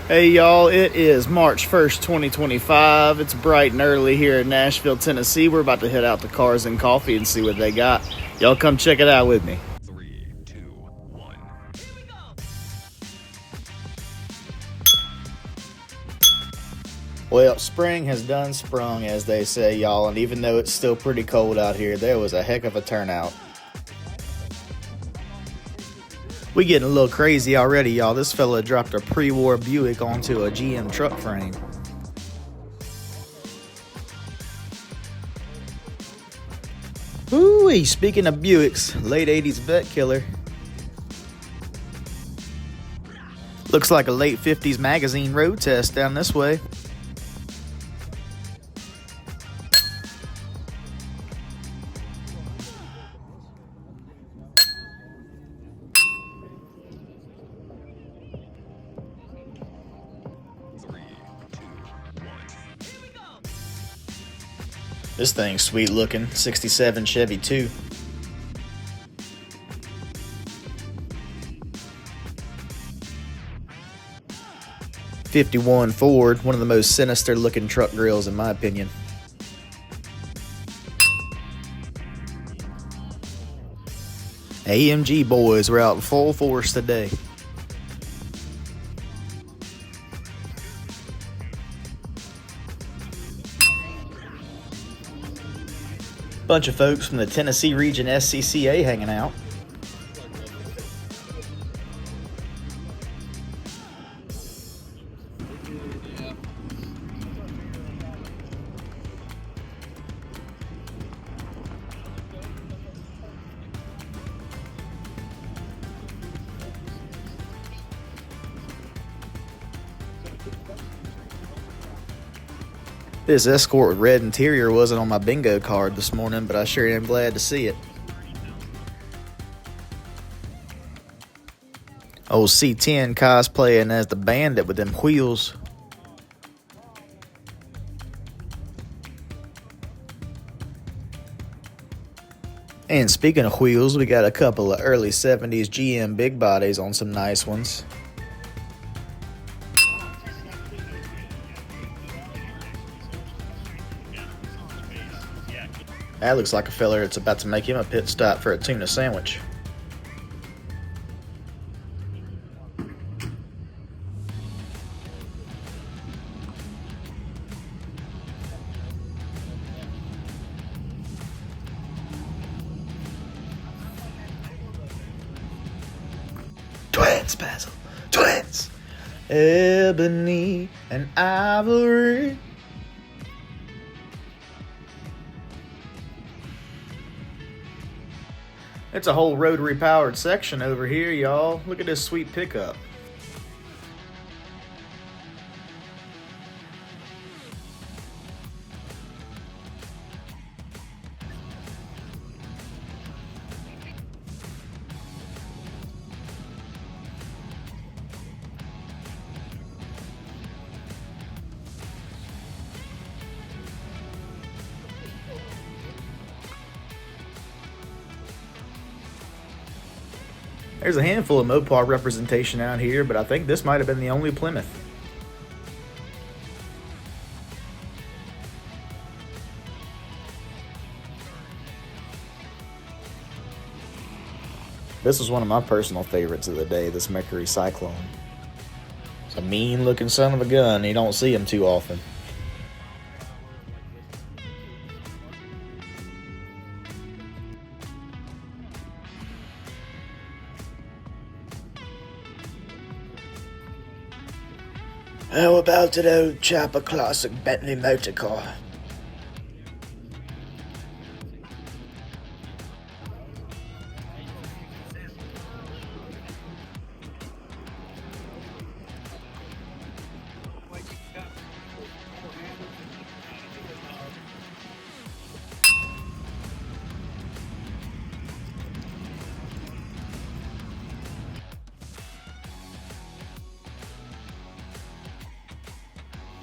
Hey y'all, it is March 1st, 2025. It's bright and early here in Nashville, Tennessee. We're about to head out to Cars and Coffee and see what they got. Y'all come check it out with me. 3, 2, 1. Well, spring has done sprung, as they say, y'all, and even though it's still pretty cold out here, there was a heck of a turnout. We getting a little crazy already, y'all. This fella dropped a pre-war Buick onto a GM truck frame. Ooh, speaking of Buicks, late 80s vet killer. Looks like a late 50s magazine road test down this way. This thing's sweet looking, 67 Chevy 2. '51 Ford, one of the most sinister looking truck grills in my opinion. AMG boys were out in full force today. Bunch of folks from the Tennessee Region SCCA hanging out. This Escort with red interior wasn't on my bingo card this morning, but I sure am glad to see it. Old C10 cosplaying as the bandit with them wheels. And speaking of wheels, we got a couple of early 70s GM big bodies on some nice ones. That looks like a fella that's about to make him a pit stop for a tuna sandwich. Twins, Basil. Twins. Ebony and ivory. It's a whole rotary powered section over here, y'all. Look at this sweet pickup. There's a handful of Mopar representation out here, but I think this might have been the only Plymouth. This was one of my personal favorites of the day, this Mercury Cyclone. It's a mean looking son of a gun, you don't see him too often. How about an old chopper classic Bentley motor car?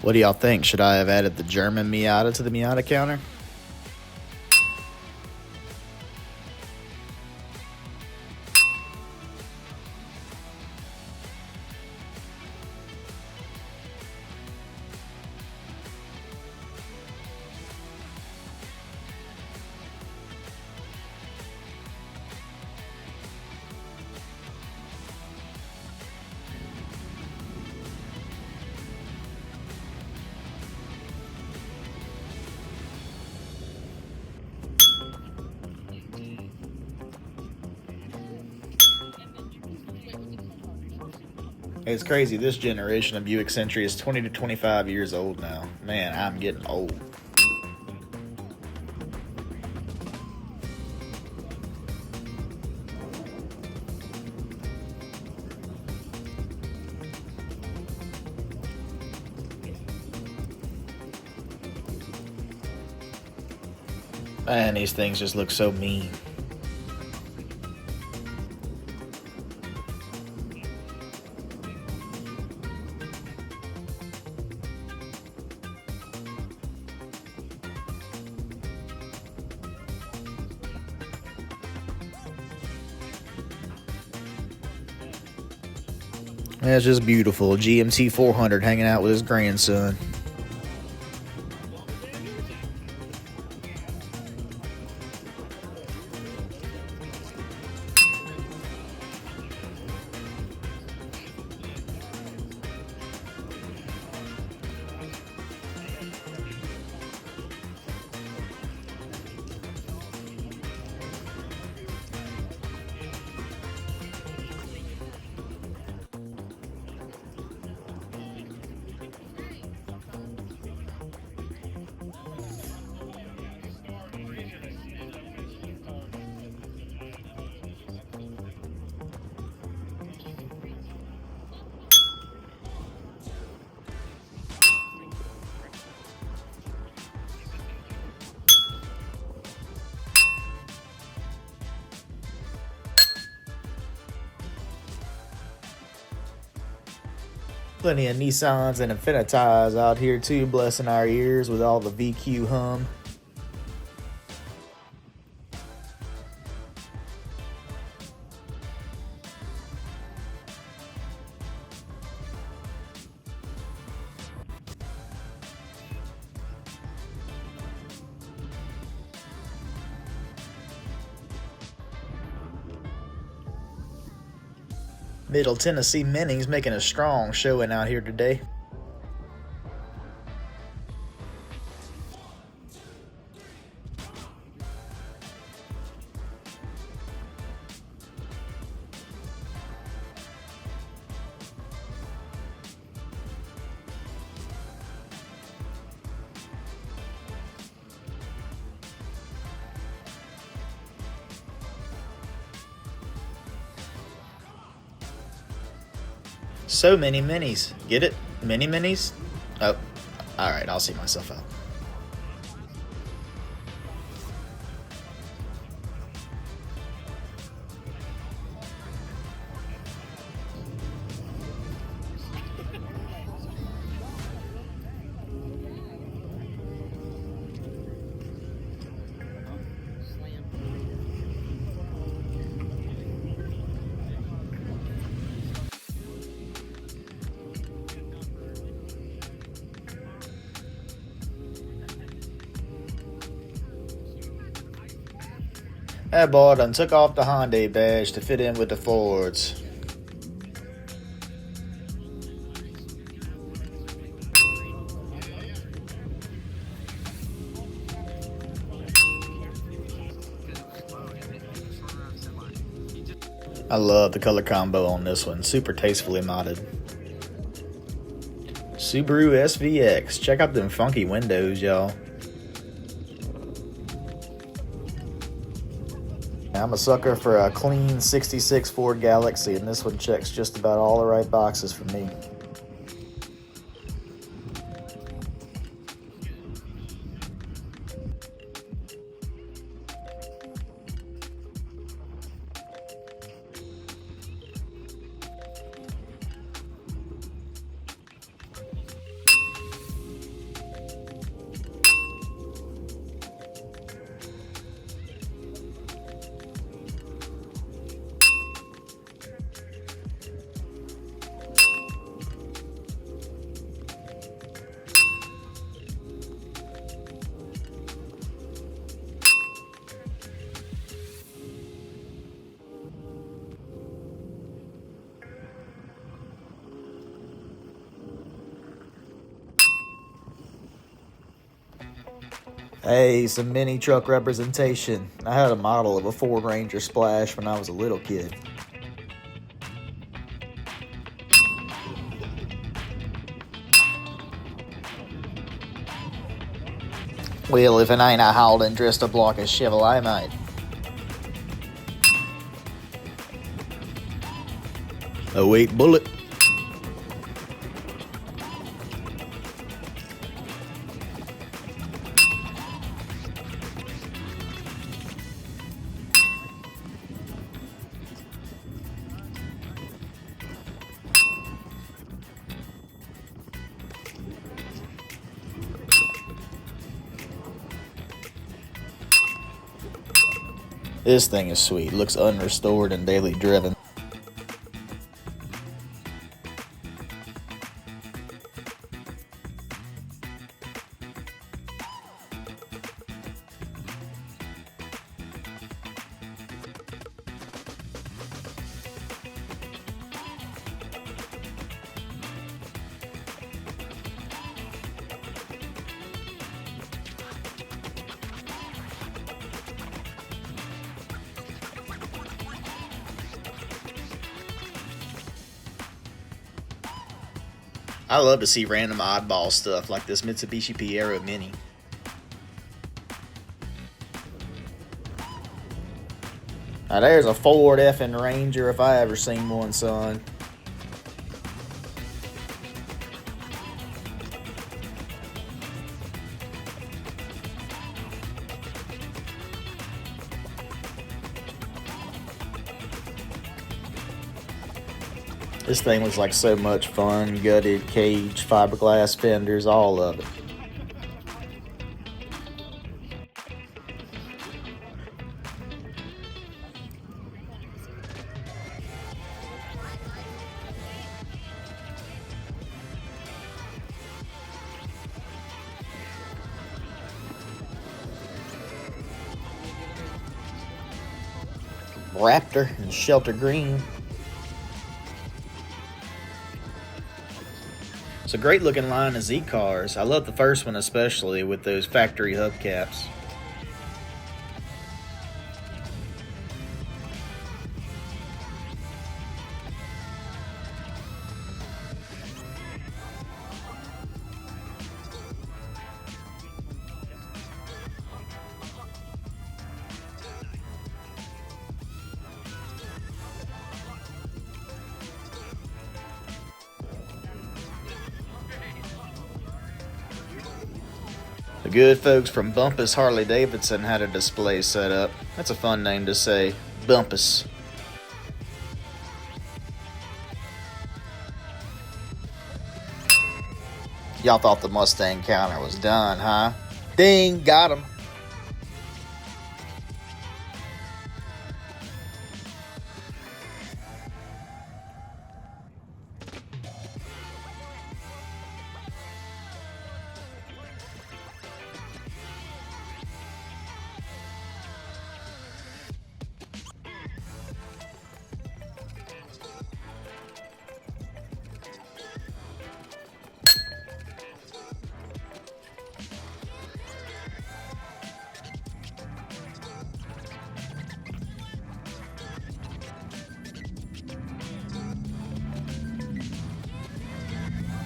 What do y'all think? Should I have added the German Miata to the Miata counter? It's crazy. This generation of Buick Century is 20 to 25 years old now. Man, I'm getting old. Man, these things just look so mean. That's just beautiful. GMT 400 hanging out with his grandson. Plenty of Nissans and Infinitis out here too, blessing our ears with all the VQ hum. Middle Tennessee Minis making a strong showing out here today. So many minis. Get it? Mini minis? Oh, alright, I'll see myself out. That boy done took off the Hyundai badge to fit in with the Fords. I love the color combo on this one. Super tastefully modded. Subaru SVX. Check out them funky windows, y'all. I'm a sucker for a clean 66 Ford Galaxy, and this one checks just about all the right boxes for me. Hey, some mini truck representation. I had a model of a Ford Ranger Splash when I was a little kid. Well, if it ain't a Holden dressed up like a Chevrolet, mate. A wait bullet. This thing is sweet. Looks unrestored and daily driven. I love to see random oddball stuff like this Mitsubishi Piero Mini. Now there's a Ford effing Ranger if I ever seen one, son. This thing was like so much fun. Gutted, cage, fiberglass fenders, all of it. Raptor and Shelter Green. It's a great looking line of Z cars. I love the first one especially with those factory hubcaps. The good folks from Bumpus Harley Davidson had a display set up. That's a fun name to say, Bumpus. Y'all thought the Mustang counter was done, huh? Ding, got him.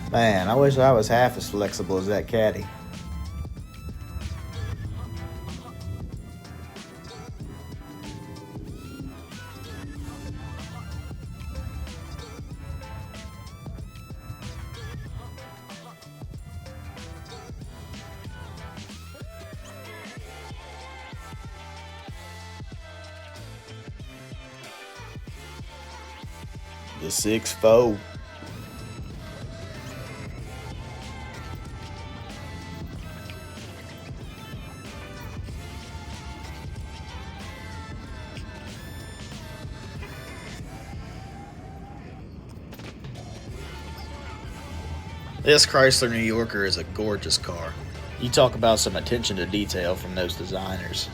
Man, I wish I was half as flexible as that caddy. The 6'4". This Chrysler New Yorker is a gorgeous car. You talk about some attention to detail from those designers.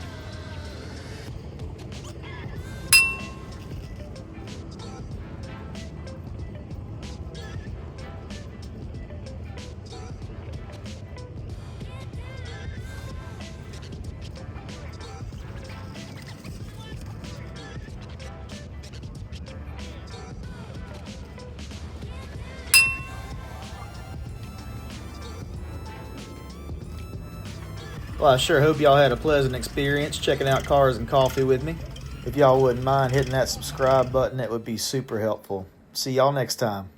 Well, I sure hope y'all had a pleasant experience checking out Cars and Coffee with me. If y'all wouldn't mind hitting that subscribe button, it would be super helpful. See y'all next time.